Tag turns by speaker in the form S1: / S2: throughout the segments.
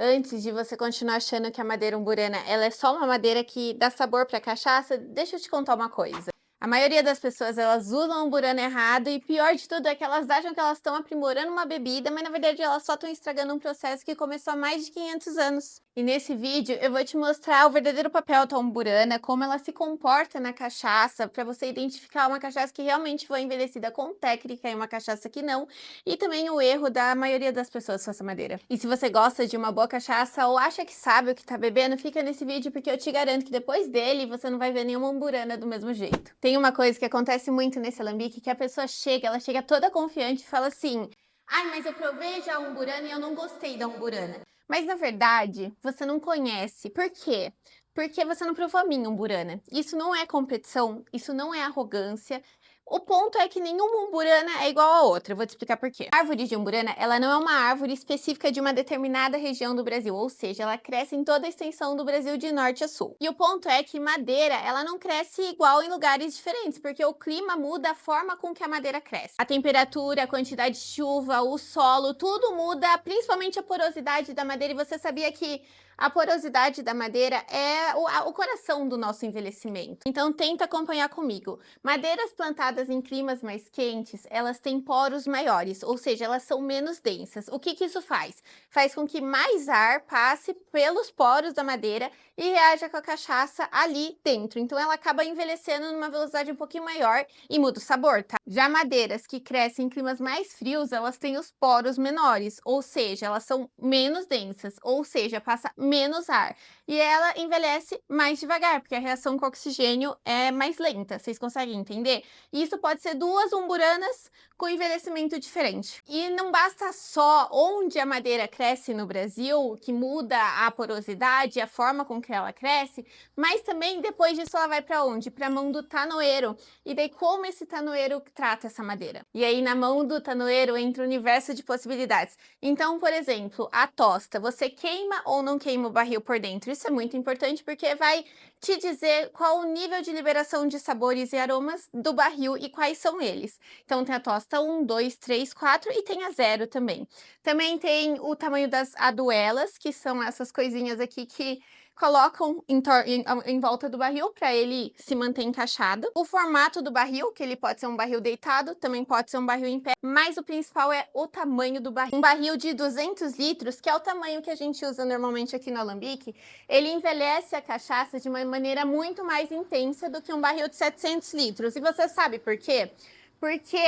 S1: Antes de você continuar achando que a madeira umburana, ela é só uma madeira que dá sabor para cachaça, deixa eu te contar uma coisa. A maioria das pessoas, elas usam a umburana errado e pior de tudo é que elas acham que elas estão aprimorando uma bebida, mas na verdade elas só estão estragando um processo que começou há mais de 500 anos. E nesse vídeo eu vou te mostrar o verdadeiro papel da umburana, como ela se comporta na cachaça, para você identificar uma cachaça que realmente foi envelhecida com técnica e uma cachaça que não, e também o erro da maioria das pessoas com essa madeira. E se você gosta de uma boa cachaça ou acha que sabe o que tá bebendo, fica nesse vídeo porque eu te garanto que depois dele você não vai ver nenhuma umburana do mesmo jeito. Tem uma coisa que acontece muito nesse alambique, que a pessoa chega, ela chega toda confiante e fala assim: ai, mas eu provei já a umburana e eu não gostei da umburana. Mas na verdade, você não conhece. Por quê? Porque você não provou a minha umburana. Isso não é competição, isso não é arrogância. O ponto é que nenhuma umburana é igual a outra. Eu vou te explicar por quê. A árvore de umburana, ela não é uma árvore específica de uma determinada região do Brasil, ou seja, ela cresce em toda a extensão do Brasil de norte a sul. E o ponto é que madeira, ela não cresce igual em lugares diferentes, porque o clima muda a forma com que a madeira cresce. A temperatura, a quantidade de chuva, o solo, tudo muda, principalmente a porosidade da madeira. E você sabia que a porosidade da madeira é o coração do nosso envelhecimento. Então tenta acompanhar comigo. Madeiras plantadas em climas mais quentes, elas têm poros maiores, ou seja, elas são menos densas. O que que isso faz? Faz com que mais ar passe pelos poros da madeira e reaja com a cachaça ali dentro. Então ela acaba envelhecendo numa velocidade um pouquinho maior e muda o sabor, tá? Já madeiras que crescem em climas mais frios, elas têm os poros menores, ou seja, elas são menos densas, ou seja, passa menos ar. E ela envelhece mais devagar, porque a reação com o oxigênio é mais lenta. Vocês conseguem entender? E isso pode ser duas umburanas com envelhecimento diferente. E não basta só onde a madeira cresce no Brasil, que muda a porosidade, a forma com que ela cresce, mas também depois disso ela vai para onde? Para a mão do tanoeiro. E daí como esse tanoeiro trata essa madeira? E aí na mão do tanoeiro entra o universo de possibilidades. Então, por exemplo, a tosta, você queima ou não queima o barril por dentro? Isso é muito importante porque vai te dizer qual o nível de liberação de sabores e aromas do barril e quais são eles. Então tem a tosta 1, 2, 3, 4 e tem a 0 também. Também tem o tamanho das aduelas, que são essas coisinhas aqui que colocam em volta do barril para ele se manter encaixado. O formato do barril, que ele pode ser um barril deitado, também pode ser um barril em pé, mas o principal é o tamanho do barril. Um barril de 200 litros, que é o tamanho que a gente usa normalmente aqui no alambique, ele envelhece a cachaça de uma maneira muito mais intensa do que um barril de 700 litros. E você sabe por quê? Porque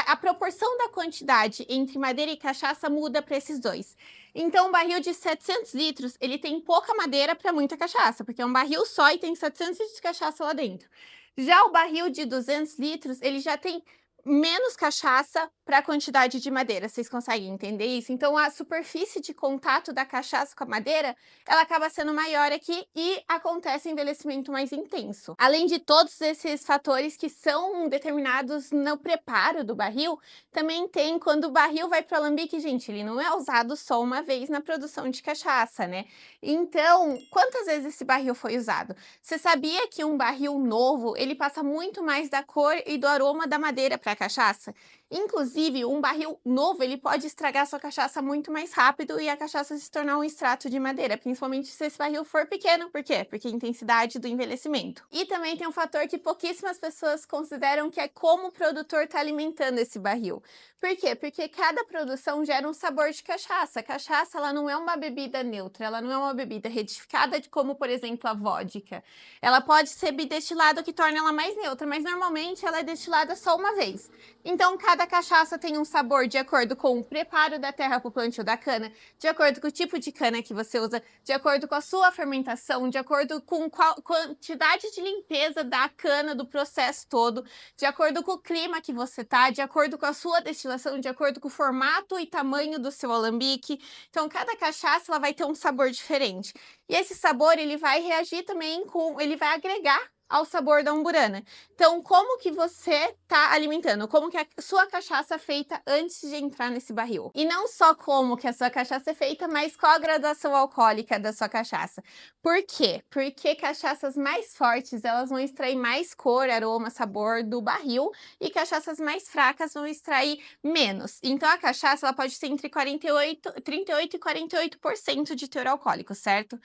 S1: a proporção da quantidade entre madeira e cachaça muda para esses dois. Então, um barril de 700 litros, ele tem pouca madeira para muita cachaça, porque é um barril só e tem 700 litros de cachaça lá dentro. Já o barril de 200 litros, ele já tem menos cachaça para a quantidade de madeira. Vocês conseguem entender isso? Então, a superfície de contato da cachaça com a madeira, ela acaba sendo maior aqui e acontece um envelhecimento mais intenso. Além de todos esses fatores que são determinados no preparo do barril, também tem quando o barril vai para o alambique, gente, ele não é usado só uma vez na produção de cachaça, né? Então, quantas vezes esse barril foi usado? Você sabia que um barril novo, ele passa muito mais da cor e do aroma da madeira para a cachaça? Inclusive, um barril novo, ele pode estragar sua cachaça muito mais rápido e a cachaça se tornar um extrato de madeira, principalmente se esse barril for pequeno. Por quê? Porque a intensidade do envelhecimento. E também tem um fator que pouquíssimas pessoas consideram, que é como o produtor está alimentando esse barril. Por quê? Porque cada produção gera um sabor de cachaça. A cachaça, ela não é uma bebida neutra, ela não é uma bebida retificada, como, por exemplo, a vodka. Ela pode ser bidestilada, o que torna ela mais neutra, mas normalmente ela é destilada só uma vez. Então, cada cachaça tem um sabor de acordo com o preparo da terra para o plantio da cana, de acordo com o tipo de cana que você usa, de acordo com a sua fermentação, de acordo com a quantidade de limpeza da cana, do processo todo, de acordo com o clima que você tá, de acordo com a sua destilação, de acordo com o formato e tamanho do seu alambique. Então, cada cachaça ela vai ter um sabor diferente. E esse sabor ele vai reagir também ele vai agregar ao sabor da umburana. Então, como que você tá alimentando? Como que a sua cachaça é feita antes de entrar nesse barril? E não só como que a sua cachaça é feita, mas qual a graduação alcoólica da sua cachaça. Por quê? Porque cachaças mais fortes, elas vão extrair mais cor, aroma, sabor do barril, e cachaças mais fracas vão extrair menos. Então, a cachaça, ela pode ser entre 38 e 48% de teor alcoólico, certo?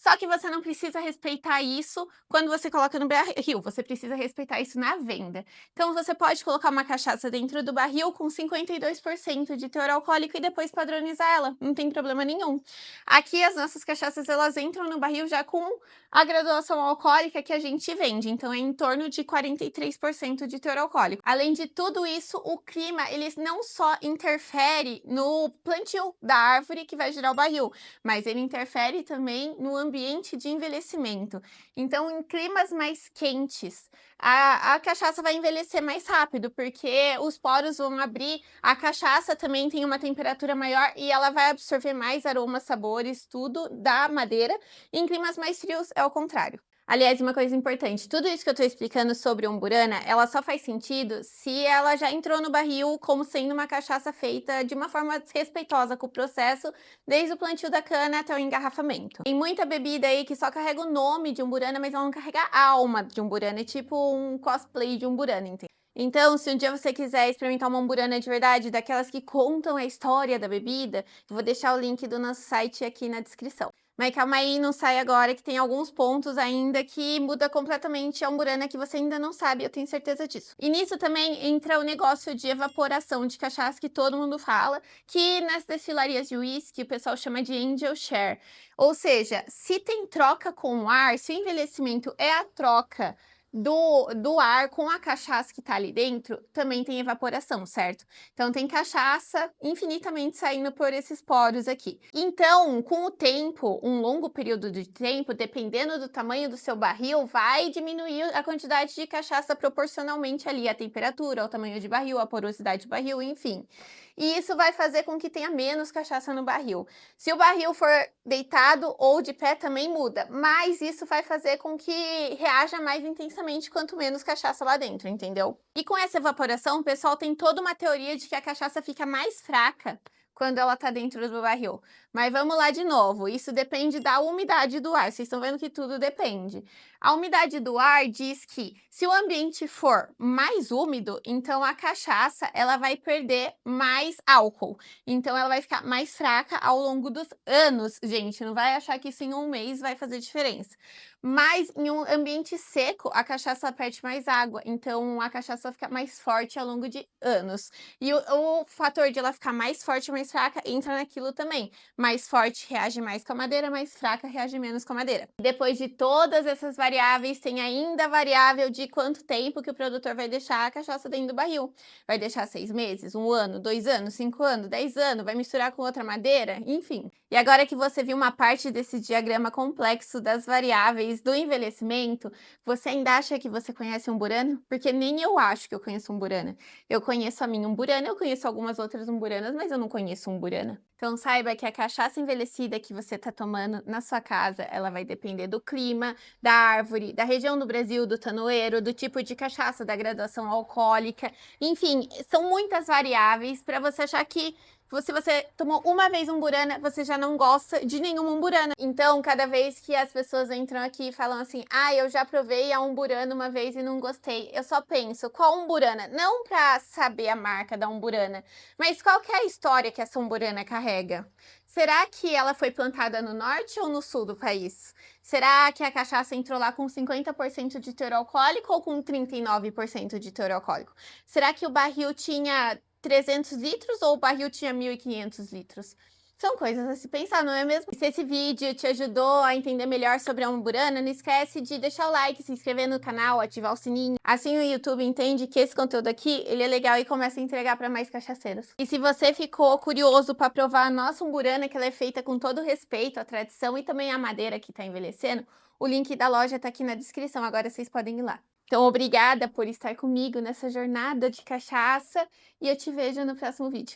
S1: Só que você não precisa respeitar isso quando você coloca no barril, você precisa respeitar isso na venda. Então você pode colocar uma cachaça dentro do barril com 52% de teor alcoólico e depois padronizar ela, não tem problema nenhum. Aqui as nossas cachaças, elas entram no barril já com a graduação alcoólica que a gente vende, então é em torno de 43% de teor alcoólico. Além de tudo isso, o clima, ele não só interfere no plantio da árvore que vai gerar o barril, mas ele interfere também no ambiente de envelhecimento. Então, em climas mais quentes, a cachaça vai envelhecer mais rápido, porque os poros vão abrir, a cachaça também tem uma temperatura maior e ela vai absorver mais aromas, sabores, tudo da madeira. Em climas mais frios é o contrário. Aliás, uma coisa importante, tudo isso que eu estou explicando sobre umburana, ela só faz sentido se ela já entrou no barril como sendo uma cachaça feita de uma forma respeitosa com o processo, desde o plantio da cana até o engarrafamento. Tem muita bebida aí que só carrega o nome de umburana, mas ela não carrega a alma de umburana, é tipo um cosplay de umburana, entende? Então, se um dia você quiser experimentar uma umburana de verdade, daquelas que contam a história da bebida, eu vou deixar o link do nosso site aqui na descrição. Mas calma aí, não sai agora, que tem alguns pontos ainda que muda completamente a umburana que você ainda não sabe, eu tenho certeza disso. E nisso também entra o negócio de evaporação de cachaça que todo mundo fala, que nas destilarias de uísque o pessoal chama de angel share. Ou seja, se tem troca com o ar, se o envelhecimento é a troca do ar com a cachaça que tá ali dentro, também tem evaporação, certo? Então tem cachaça infinitamente saindo por esses poros aqui. Então, com o tempo, um longo período de tempo, dependendo do tamanho do seu barril, vai diminuir a quantidade de cachaça proporcionalmente ali à temperatura, ao tamanho de barril, à porosidade de barril, enfim. E isso vai fazer com que tenha menos cachaça no barril. Se o barril for deitado ou de pé também muda, mas isso vai fazer com que reaja mais intensamente quanto menos cachaça lá dentro, entendeu? E com essa evaporação, o pessoal tem toda uma teoria de que a cachaça fica mais fraca quando ela tá dentro do barril. Mas vamos lá de novo, isso depende da umidade do ar, vocês estão vendo que tudo depende. A umidade do ar diz que se o ambiente for mais úmido, então a cachaça ela vai perder mais álcool. Então ela vai ficar mais fraca ao longo dos anos, gente. Não vai achar que isso em um mês vai fazer diferença. Mas em um ambiente seco, a cachaça perde mais água. Então a cachaça fica mais forte ao longo de anos. E o fator de ela ficar mais forte ou mais fraca entra naquilo também. Mais forte reage mais com a madeira, mais fraca reage menos com a madeira. Depois de todas essas variáveis, tem ainda a variável de quanto tempo que o produtor vai deixar a cachaça dentro do barril. Vai deixar 6 meses, 1 ano, 2 anos, 5 anos, 10 anos, vai misturar com outra madeira, enfim. E agora que você viu uma parte desse diagrama complexo das variáveis do envelhecimento, você ainda acha que você conhece umburana? Porque nem eu acho que eu conheço umburana. Eu conheço a minha umburana, eu conheço algumas outras umburanas, mas eu não conheço umburana. Então saiba que a cachaça envelhecida que você está tomando na sua casa, ela vai depender do clima, da árvore, da região do Brasil, do tanoeiro, do tipo de cachaça, da graduação alcoólica, enfim, são muitas variáveis para você achar que se você tomou uma vez umburana, você já não gosta de nenhuma umburana. Então, cada vez que as pessoas entram aqui e falam assim, eu já provei a umburana uma vez e não gostei, eu só penso, qual umburana? Não pra saber a marca da umburana, mas qual que é a história que essa umburana carrega? Será que ela foi plantada no norte ou no sul do país? Será que a cachaça entrou lá com 50% de teor alcoólico ou com 39% de teor alcoólico? Será que o barril tinha 300 litros ou o barril tinha 1.500 litros? São coisas a se pensar, não é mesmo? Se esse vídeo te ajudou a entender melhor sobre a umburana, não esquece de deixar o like, se inscrever no canal, ativar o sininho. Assim o YouTube entende que esse conteúdo aqui, ele é legal e começa a entregar para mais cachaceiros. E se você ficou curioso para provar a nossa umburana, que ela é feita com todo respeito à tradição e também à madeira que está envelhecendo, o link da loja está aqui na descrição, agora vocês podem ir lá. Então, obrigada por estar comigo nessa jornada de cachaça e eu te vejo no próximo vídeo.